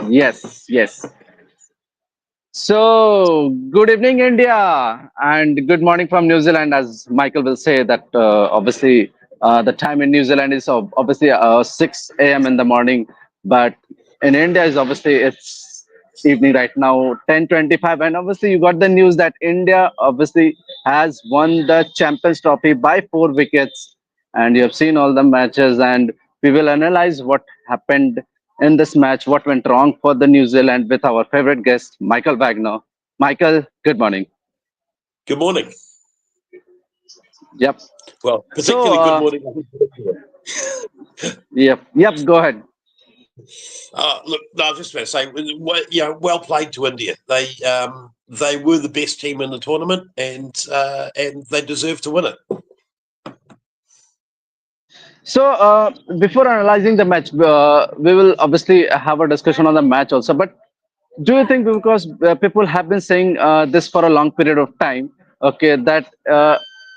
Yes, yes. So, good evening, India, and good morning from New Zealand. As Michael will say, that obviously the time in New Zealand is obviously 6 a.m. in the morning, but in India is obviously it's evening right now, 10:25, and obviously you got the news that India obviously has won the Champions Trophy by 4 wickets, and you have seen all the matches, and we will analyze what happened in this match, what went wrong for the New Zealand with our favorite guest, Michael Wagner. Michael, good morning. Good morning. Yep. Well, So, particularly good morning. yep, go ahead. Look, no, I was just about to say, well played to India. They were the best team in the tournament, and they deserve to win it. So, before analyzing the match, we will obviously have a discussion on the match also. But do you think, because people have been saying this for a long period of time, okay, that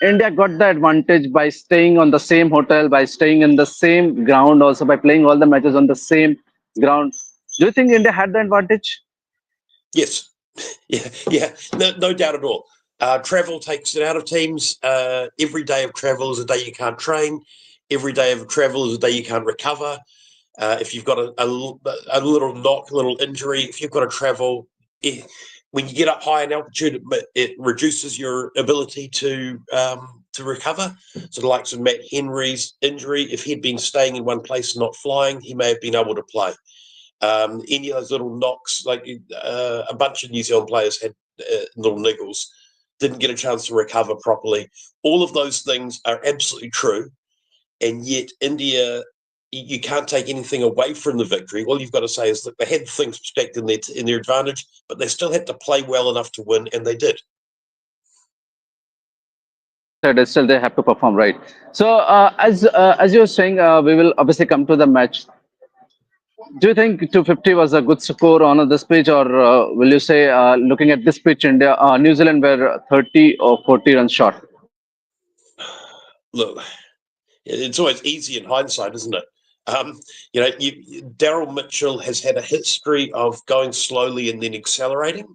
India got the advantage by staying on the same hotel, by staying in the same ground, also by playing all the matches on the same ground? Do you think India had the advantage? Yes, yeah, no doubt at all. Travel takes it out of teams. Every day of travel is a day you can't train. Every day of travel is a day you can't recover. If you've got a little knock, a little injury, if you've got to travel, when you get up high in altitude, it reduces your ability to recover. So the likes of Matt Henry's injury, if he'd been staying in one place and not flying, he may have been able to play. Any of those little knocks, like a bunch of New Zealand players had little niggles, didn't get a chance to recover properly. All of those things are absolutely true. And yet India, you can't take anything away from the victory. All you've got to say is that they had things stacked in their advantage, but they still had to play well enough to win, and they did. Said still they have to perform, right? So, as you were saying, we will obviously come to the match. Do you think 250 was a good score on this pitch, or will you say, looking at this pitch, New Zealand were 30 or 40 runs short? Look, it's always easy in hindsight, isn't it? Um, Daryl Mitchell has had a history of going slowly and then accelerating.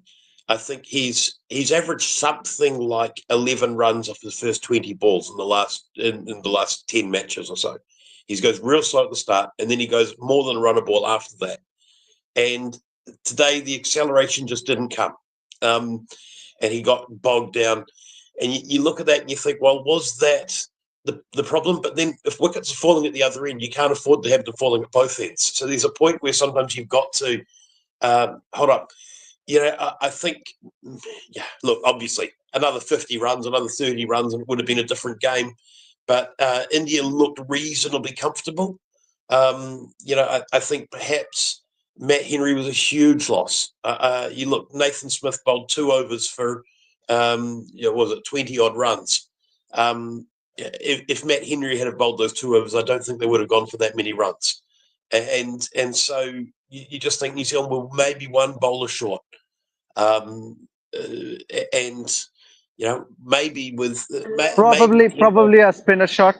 I think he's averaged something like 11 runs off his first 20 balls in the last 10 matches or so. He goes real slow at the start, and then he goes more than a run a ball after that. And today the acceleration just didn't come, and he got bogged down. And you look at that and you think, well, was that the problem? But then if wickets are falling at the other end, you can't afford to have them falling at both ends. So there's a point where sometimes you've got to hold up. I think, yeah, look, obviously, another 50 runs, another 30 runs, and it would have been a different game. But India looked reasonably comfortable. I think perhaps Matt Henry was a huge loss. You look, Nathan Smith bowled 2 overs for, was it 20 odd runs? If Matt Henry had bowled those 2 overs, I don't think they would have gone for that many runs. And so you just think New Zealand were maybe one bowler short. And maybe with Probably a spinner shot.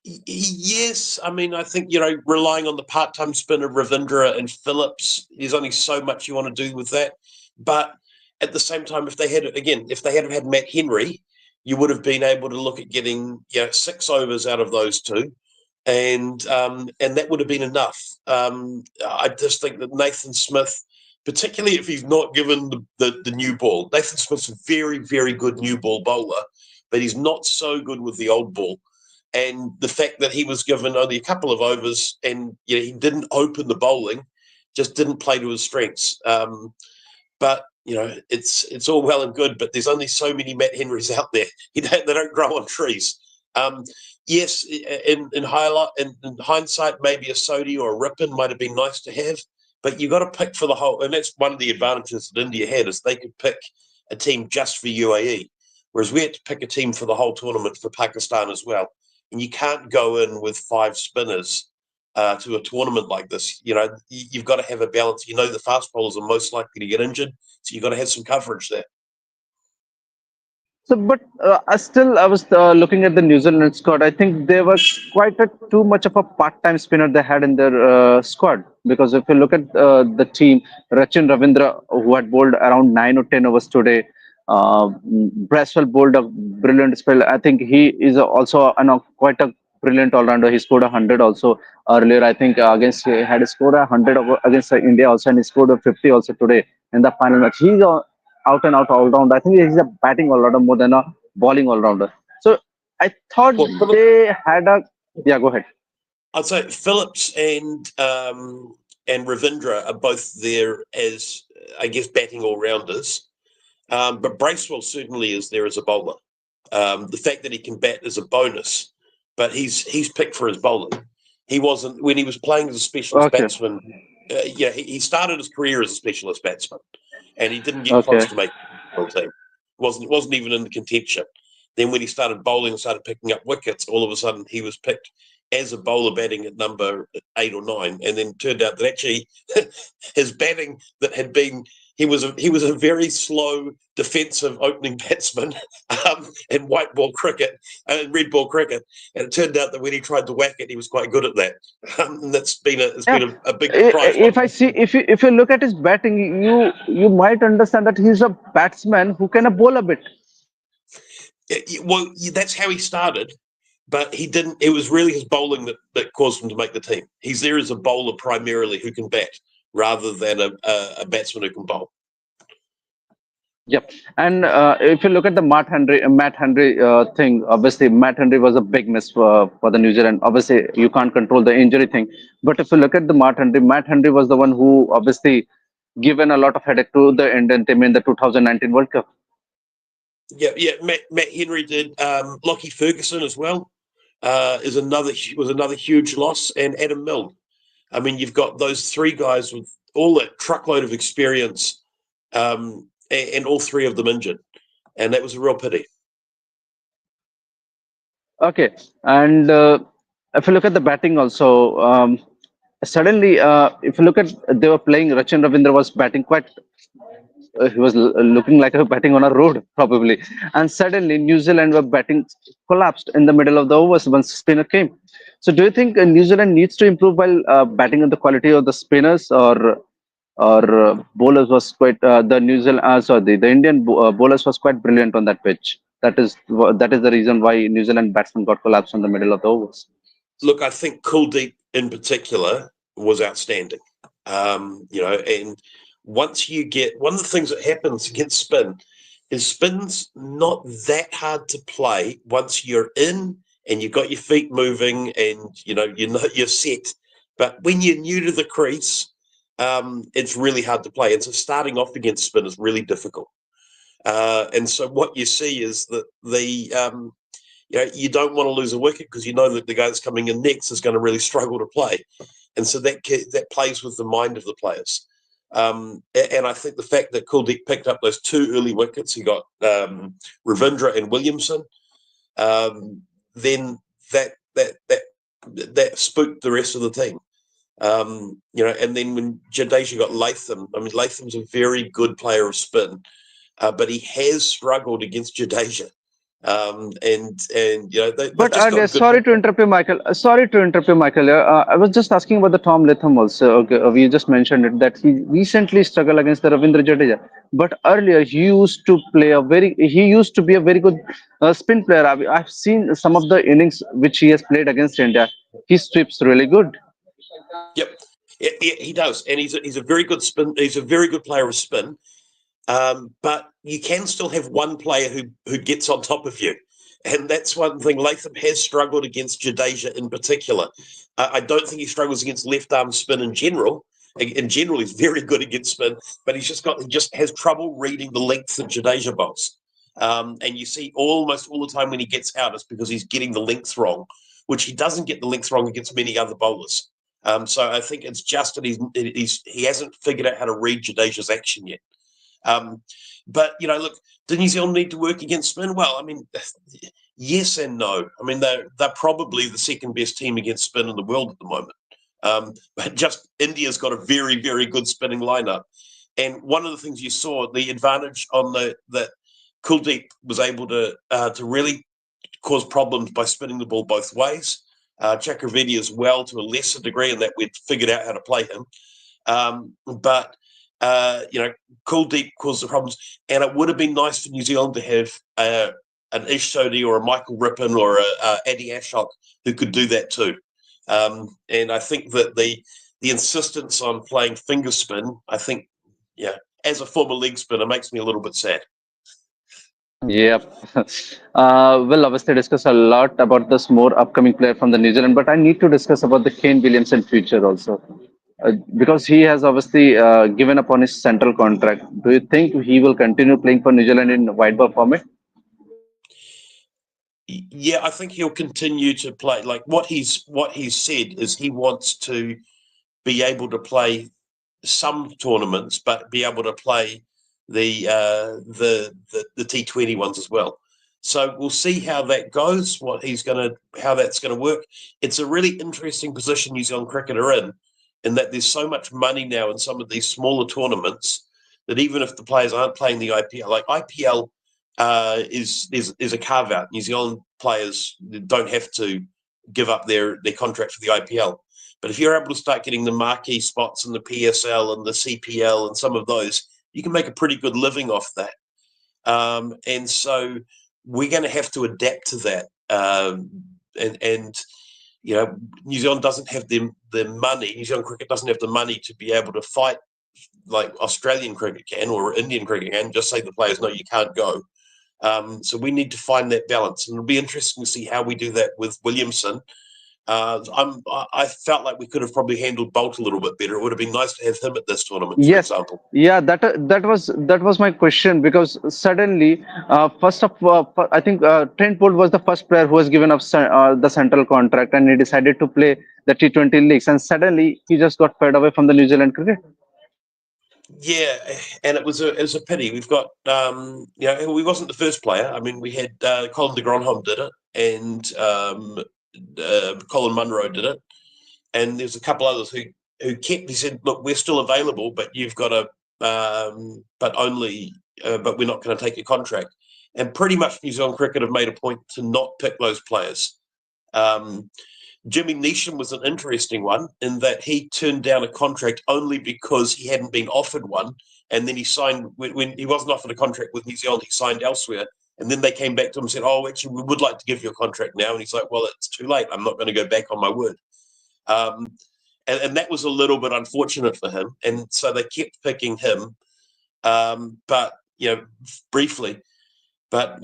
Yes, I mean, I think relying on the part-time spinner Ravindra and Phillips, there's only so much you want to do with that. But at the same time, if they had had Matt Henry, you would have been able to look at getting 6 overs out of those two, and that would have been enough. I just think that Nathan Smith, particularly if he's not given the new ball, Nathan Smith's a very, very good new ball bowler, but he's not so good with the old ball. And the fact that he was given only a couple of overs and he didn't open the bowling, just didn't play to his strengths. But it's all well and good, but there's only so many Matt Henrys out there. They don't grow on trees. Yes, in hindsight, maybe a Sodhi or a Rippon might have been nice to have, but you got to pick for the whole. And that's one of the advantages that India had, is they could pick a team just for UAE, whereas we had to pick a team for the whole tournament for Pakistan as well. And you can't go in with 5 spinners to a tournament like this. You've got to have a balance. The fast bowlers are most likely to get injured, so you've got to have some coverage there. So, but I was looking at the New Zealand squad. I think there was quite too much of a part-time spinner they had in their squad. because if you look at the team, Rachin Ravindra, who had bowled around 9 or 10 overs today, Braswell bowled a brilliant spell. I think he is also quite a brilliant all-rounder. He scored 100 also earlier. I think against he had scored 100 against India also, and he scored a 50 also today in the final match. He's a out and out all-rounder. I think he's a batting all-rounder more than a bowling all-rounder. So I thought Well, they had a yeah. Go ahead. I'd say Phillips and Ravindra are both there as, I guess, batting all rounders. But Bracewell certainly is there as a bowler. The fact that he can bat is a bonus, but he's picked for his bowling. He wasn't when he was playing as a specialist Okay. batsman. He started his career as a specialist batsman, and he didn't get close Okay. to making the team. Wasn't even in the contention. Then when he started bowling and started picking up wickets, all of a sudden he was picked as a bowler batting at number 8 or 9, and then turned out that actually his batting that had been he was a very slow defensive opening batsman in white ball cricket and red ball cricket, and it turned out that when he tried to whack it, he was quite good at that. And it's Yeah. been a big surprise. If you look at his batting, you might understand that he's a batsman who can bowl a bit. Well, that's how he started, but he didn't. It was really his bowling that caused him to make the team. He's there as a bowler primarily who can bat, rather than a batsman who can bowl. Yep. And if you look at the Matt Henry thing, obviously Matt Henry was a big miss for the New Zealand. Obviously, you can't control the injury thing, but if you look at the Matt Henry was the one who obviously given a lot of headache to the Indian team in the 2019 World Cup. Yeah. Matt Henry did. Lockie Ferguson as well was another huge loss, and Adam Milne. I mean, you've got those three guys with all that truckload of experience, and all three of them injured, and that was a real pity. Okay, and if you look at the batting also, suddenly, if you look at they were playing, Rachin Ravindra was batting quite. He was looking like a batting on a road probably, and suddenly New Zealand were batting collapsed in the middle of the overs once spinner came. So, do you think New Zealand needs to improve while batting on the quality of the spinners, or bowlers was quite the New Zealand sorry the Indian bowlers was quite brilliant on that pitch. That is the reason why New Zealand batsmen got collapsed in the middle of the overs. Look, I think Kuldeep in particular was outstanding. And once you get one of the things that happens against spin is spin's not that hard to play once you're in and you've got your feet moving and you're set. But when you're new to the crease, it's really hard to play. And so starting off against spin is really difficult. And so what you see is that you don't want to lose a wicket because you know that the guy that's coming in next is going to really struggle to play, and so that plays with the mind of the players. And I think the fact that Kuldeep picked up those two early wickets, he got Ravindra and Williamson, then that spooked the rest of the team. And then when Jadeja got Latham, I mean Latham's a very good player of spin, but he has struggled against Jadeja. They've But just earlier, got good. sorry to interrupt you, Michael. Sorry to interrupt you, Michael. I was just asking about the Tom Latham also. Okay, we just mentioned it that he recently struggled against the Ravindra Jadeja. But earlier, he used to be a very good spin player. I've seen some of the innings which he has played against India. He sweeps really good. Yep, he does, and he's a very good spin. He's a very good player of spin. But you can still have one player who gets on top of you. And that's one thing. Latham has struggled against Jadeja in particular. I don't think he struggles against left arm spin in general. In general, he's very good against spin, but he just has trouble reading the length that Jadeja bowls. And you see almost all the time when he gets out, it's because he's getting the length wrong, which he doesn't get the length wrong against many other bowlers. So I think it's just that he hasn't figured out how to read Jadeja's action yet. But look, do New Zealand need to work against spin? Well, I mean, yes and no. I mean, they're probably the second best team against spin in the world at the moment. But just India's got a very, very good spinning lineup. And one of the things you saw, the advantage on that Kuldeep was able to really cause problems by spinning the ball both ways. Chakravarti as well to a lesser degree, in that we'd figured out how to play him. But Kuldeep caused the problems, and it would have been nice for New Zealand to have an Ish Sodhi or a Michael Rippon or a Addy Ashok who could do that too. And I think that the insistence on playing finger spin, I think, yeah, as a former leg spinner, makes me a little bit sad. Yep. We'll obviously discuss a lot about this more upcoming player from the New Zealand, but I need to discuss about the Kane Williamson future also. Because he has obviously given up on his central contract. Do you think he will continue playing for New Zealand in wide ball format? Yeah, I think he'll continue to play. Like what he's said is he wants to be able to play some tournaments, but be able to play the T20 ones as well. So we'll see how that goes. How that's gonna work. It's a really interesting position New Zealand cricket are in that there's so much money now in some of these smaller tournaments that even if the players aren't playing the IPL, like IPL is a carve out. New Zealand players don't have to give up their contract for the IPL. But if you're able to start getting the marquee spots in the PSL and the CPL and some of those, you can make a pretty good living off that. And so we're going to have to adapt to that. And New Zealand doesn't have the money. New Zealand cricket doesn't have the money to be able to fight like Australian cricket can or Indian cricket can. Just say the players, no, you can't go. So we need to find that balance, and it'll be interesting to see how we do that with Williamson. I felt like we could have probably handled Bolt a little bit better. It would have been nice to have him at this tournament, for Yes, example. yeah, that was my question because suddenly, I think Trent Bolt was the first player who was given up the central contract and he decided to play the T20 leagues, and suddenly he just got fed away from the New Zealand cricket. Yeah, and it was a pity. We've got he wasn't the first player. I mean, we had Colin de Gronholm did it, and Colin Munro did it, and there's a couple others who kept. He said, "Look, we're still available, but you've got to, but we're not going to take your contract." And pretty much New Zealand cricket have made a point to not pick those players. Um, Jimmy Neesham was an interesting one in that he turned down a contract only because he hadn't been offered one, and then he signed when he wasn't offered a contract with New Zealand. He signed elsewhere, and then they came back to him and said, "Oh, actually, we would like to give you a contract now." And he's like, "Well, it's too late. I'm not going to go back on my word." Um, and that was a little bit unfortunate for him, and so they kept picking him. But briefly, but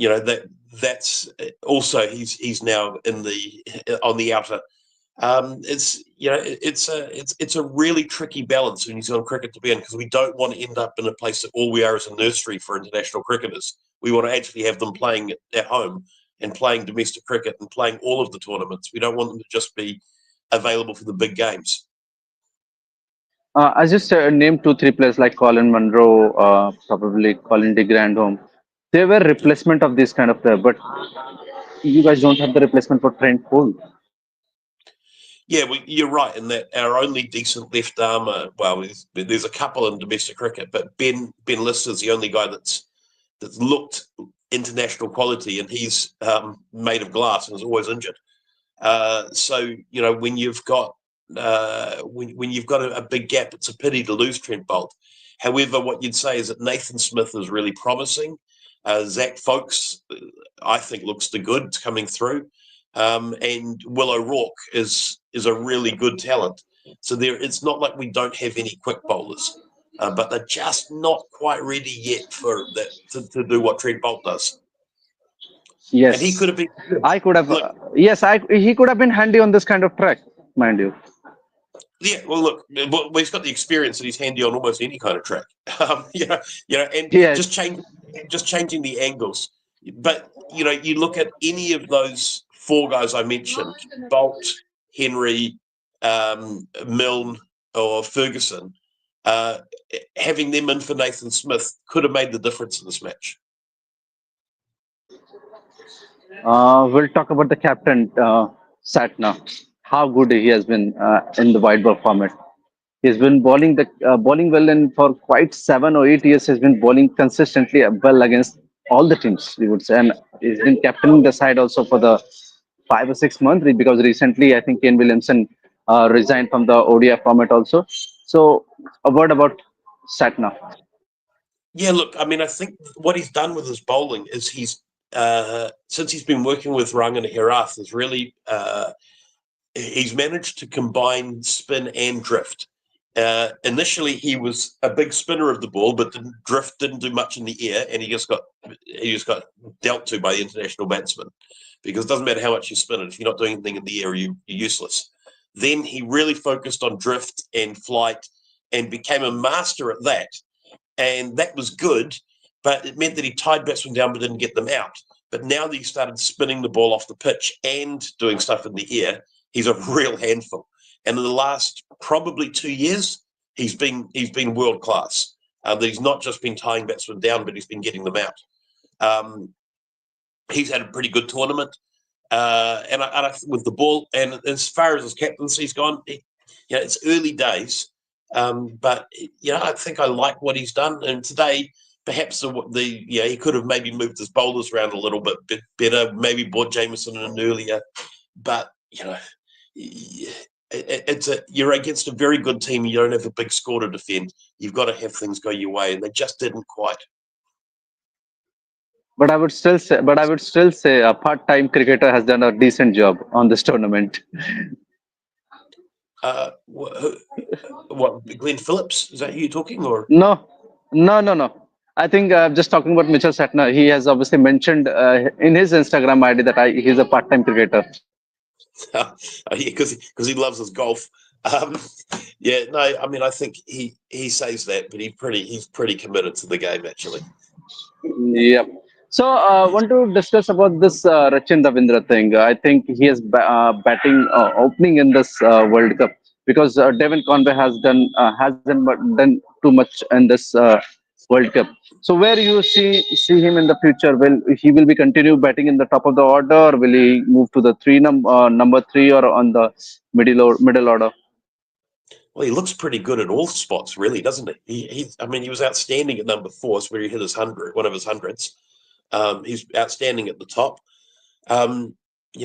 that's also he's now in the on the outer. It's a really tricky balance for New Zealand cricket to be in because we don't want to end up in a place that all we are is a nursery for international cricketers. We want to actually have them playing at home and playing domestic cricket and playing all of the tournaments. We don't want them to just be available for the big games. I just named two, three players like Colin Munro, probably Colin de Grandhomme. They were replacement of this kind of player, but you guys don't have the replacement for Trent Bolt. Yeah, you're right in that our only decent left armour. Well, there's a couple in domestic cricket, but Ben Lister's the only guy that's looked international quality, and he's made of glass and is always injured. So when you've got when you've got a big gap, it's a pity to lose Trent Bolt. However, what you'd say is that Nathan Smith is really promising. Zach Folkes, I think, looks the goods coming through, and Will O'Rourke is a really good talent. So it's not like we don't have any quick bowlers, but they're just not quite ready yet for that to do what Trent Bolt does. And he could Yes, have been I could have. look. Yes, he could have been handy on this kind of track, mind you. Yeah, well, look, he's got the experience that he's handy on almost any kind of track. And Yes, just changing the angles. But you look at any of those four guys I mentioned: Bolt, Henry, Milne, or Ferguson. Uh, Having them in for Nathan Smith could have made the difference in this match. we'll talk about the captain, Satna. How good he has been in the wide ball format. He's been bowling well, and for quite 7 or 8 years, he's been bowling consistently well against all the teams, we would say, and he's been captaining the side also for the 5 or 6 months because recently I think Kane Williamson resigned from the ODI format also. So a word about Satna. Yeah, look, I mean, I think what he's done with his bowling is since he's been working with Rangan Herath, is really he's managed to combine spin and drift. Initially, he was a big spinner of the ball, but the drift didn't do much in the air, and he just got dealt to by the international batsman because it doesn't matter how much you spin it. If you're not doing anything in the air, you're useless. Then he really focused on drift and flight and became a master at that, and that was good, but it meant that he tied batsmen down but didn't get them out. But now that he started spinning the ball off the pitch and doing stuff in the air, he's a real handful. And in the last probably 2 years, he's been world class. That he's not just been tying batsmen down, but he's been getting them out. Um, he's had a pretty good tournament, with the ball. And as far as his captaincy's gone, it's early days, but I think I like what he's done. And today, perhaps he could have maybe moved his bowlers around a little bit better, maybe brought Jameson in earlier. But you're against a very good team. You don't have a big score to defend. You've got to have things go your way, and they just didn't quite. But I would still say a part-time cricketer has done a decent job on this tournament. What, Glenn Phillips? Is that who you're talking, or? No, no. I think just talking about Mitchell Satner, he has obviously mentioned in his Instagram ID that he's a part-time cricketer. Because he loves his golf. Um, yeah, no, I mean, I think he says that, but he's pretty committed to the game actually. Yep. So, want to discuss about this Rachin Ravindra thing. I think he is batting opening in this World Cup because Devin Conway hasn't done too much in this World Cup. So, where you see him in the future? Will he will be continue batting in the top of the order, or will he move to the number three, or on the middle order? Well, he looks pretty good at all spots, really, doesn't he? I mean, he was outstanding at number 4, where he hit one of his hundreds. He's outstanding at the top. Um,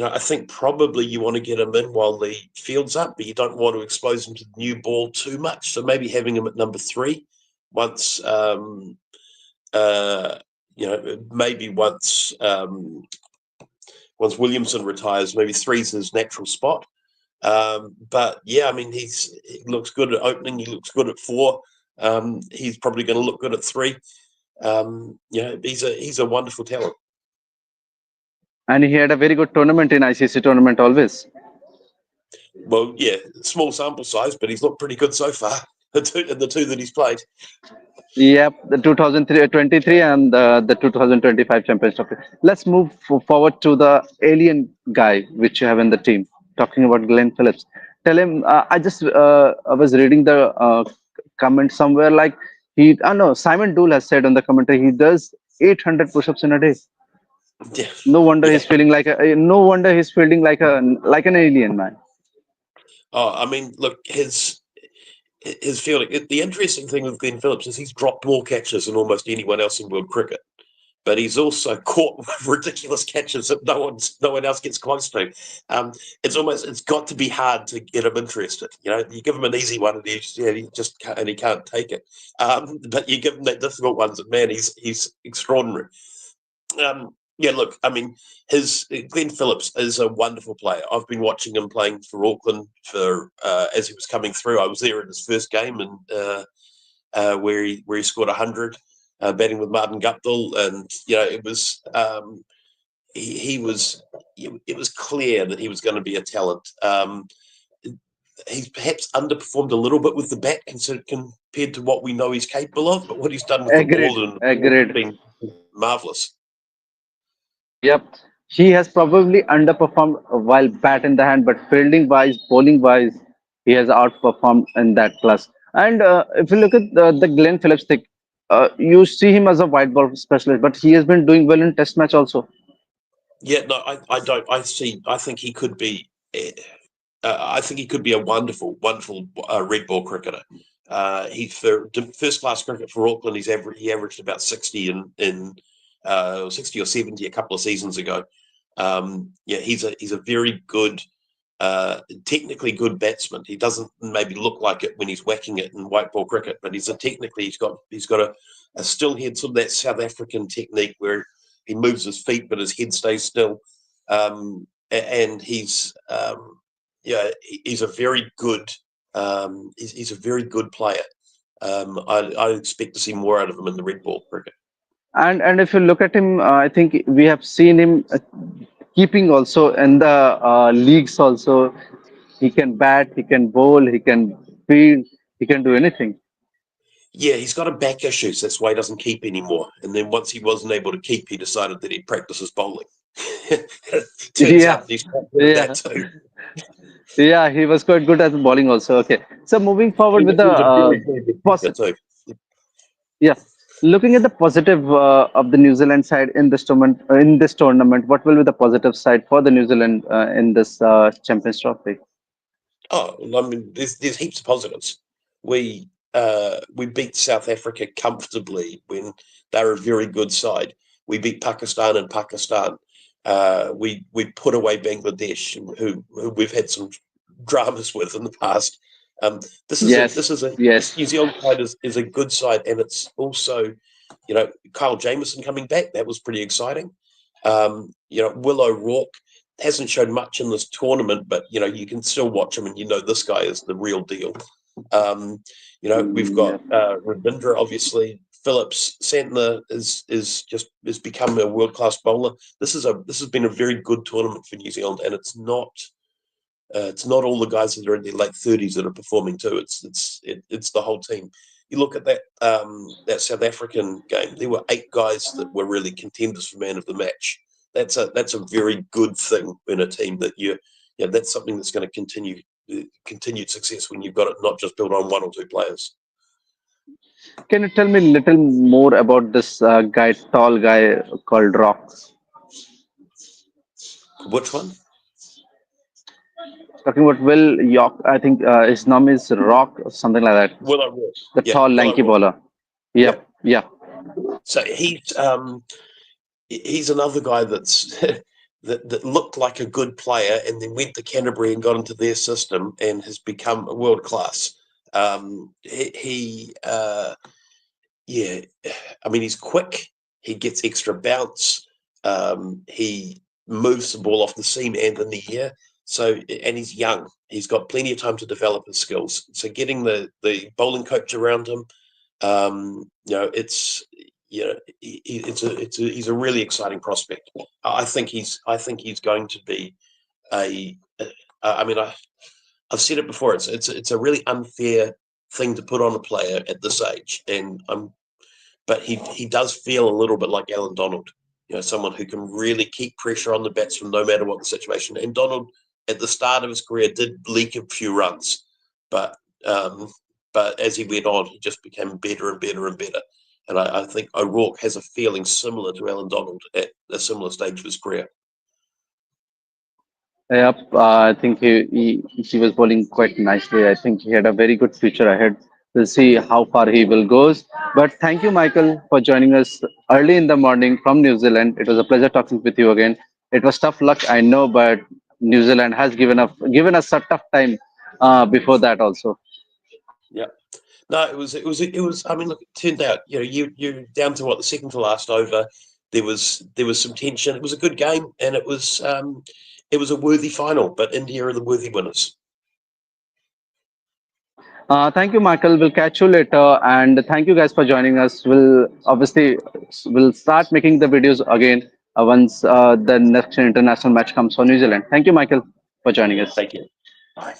I think probably you want to get him in while the field's up, but you don't want to expose him to the new ball too much. So maybe having him at number 3 once, uh, maybe once Williamson retires, maybe 3's his natural spot. But yeah, I mean, he looks good at opening. He looks good at 4. He's probably going to look good at 3. He's a wonderful talent. And he had a very good tournament in ICC tournament always. Well, yeah, small sample size, but he's looked pretty good so far. The two that he's played. Yep, the 2023 and the 2025 Championship. Let's move forward to the alien guy which you have in the team. Talking about Glenn Phillips. Tell him, I was reading the comment somewhere like I know Simon Dool has said on the commentary he does 800 push-ups in a day. Yeah, No wonder yeah. he's feeling no wonder he's feeling like an alien man. Oh, I mean, look, his fielding. The interesting thing with Glenn Phillips is he's dropped more catches than almost anyone else in world cricket, but he's also caught ridiculous catches that no one else gets close to. It's got to be hard to get him interested. You give him an easy one and he can't take it. But you give him that difficult ones, and man, he's extraordinary. Yeah, look, I mean, his Glenn Phillips is a wonderful player. I've been watching him playing for Auckland as he was coming through. I was there in his first game, and where he scored 100, batting with Martin Guptill, and it was he was it was clear that he was going to be a talent. He's perhaps underperformed a little bit with the bat compared to what we know he's capable of, but what he's done with the Agreed, ball has agreed. been marvelous. Yep. He has probably underperformed while bat in the hand, but fielding wise, bowling wise, he has outperformed in that class. And if you look at the Glenn Phillips thing, you see him as a white ball specialist, but he has been doing well in Test match also. Yeah, no, I don't. I think he could be. I think he could be a wonderful, wonderful red ball cricketer. He for first class cricket for Auckland. He averaged about 60 in 60 or 70 a couple of seasons ago. Yeah, he's a very good, technically good batsman. He doesn't maybe look like it when he's whacking it in white ball cricket, but he's got a still head, sort of that South African technique where he moves his feet but his head stays still, and yeah, he's a very good he's a very good player. I expect to see more out of him in the red ball cricket. And if you look at him, I think we have seen him keeping also in the leagues also. He can bat, he can bowl, he can field, he can do anything. Yeah, he's got a back issues. That's why he doesn't keep anymore. And then once he wasn't able to keep, he decided that he'd practice his bowling. Turns Yeah, out he's quite good at yeah, that too. yeah. He was quite good at bowling also. Okay, so moving forward with He the was a very, very good posi- cricketer too. yeah, looking at the positive of the New Zealand side in this tournament, what will be the positive side for the New Zealand in this Champions Trophy? Oh, I mean, there's heaps of positives. We beat South Africa comfortably when they're a very good side. We beat Pakistan in Pakistan. We put away Bangladesh, who we've had some dramas with in the past. Um, Yes, this New yes, Zealand side is a good side, and it's also, Kyle Jamieson coming back. That was pretty exciting. Will O'Rourke hasn't shown much in this tournament, but you can still watch him, and this guy is the real deal. We've mm, got yeah. Ravindra, obviously. Phillips Santner is become a world class bowler. This has been a very good tournament for New Zealand, and it's not all the guys that are in their late 30s that are performing too. It's the whole team. You look at that South African game. There were 8 guys that were really contenders for man of the match. That's a very good thing in a team that's something that's going to continued success when you've got it not just built on 1 or 2 players. Can you tell me a little more about this tall guy called Rock? Which one? Talking about Will York, I think his name is Rock or something like that. Will O'Rourke. The Yeah, tall, Will lanky O'Rourke. bowler. Yeah. Yep, yeah. So he's another guy that looked like a good player and then went to Canterbury and got into their system and has become a world class. Yeah, I mean, he's quick. He gets extra bounce. He moves the ball off the seam and in the air. And he's young. He's got plenty of time to develop his skills. So getting the bowling coach around him, it's he's a really exciting prospect. I think he's going to be a. I mean, I've said it before. It's a really unfair thing to put on a player at this age, but he does feel a little bit like Alan Donald. Someone who can really keep pressure on the batsman no matter what the situation. And Donald, at the start of his career, did leak a few runs, but um, but as he went on, he just became better and better and better. And I think O'Rourke has a feeling similar to Alan Donald at a similar stage of his career. Yep, I think he was bowling quite nicely. I think he had a very good future ahead. We'll see how far he will goes. But thank you, Michael, for joining us early in the morning from New Zealand. It was a pleasure talking with you again. It was tough luck, I know, but New Zealand has given us a tough time before that also. Yeah. No, it was. I mean, look, it turned out, you're down to what, the second to last over. There was some tension. It was a good game, and it was a worthy final. But India are the worthy winners. Thank you, Michael. We'll catch you later, and thank you guys for joining us. We'll start making the videos again once the next international match comes for New Zealand. Thank you, Michael, for joining us. Thank you. Bye.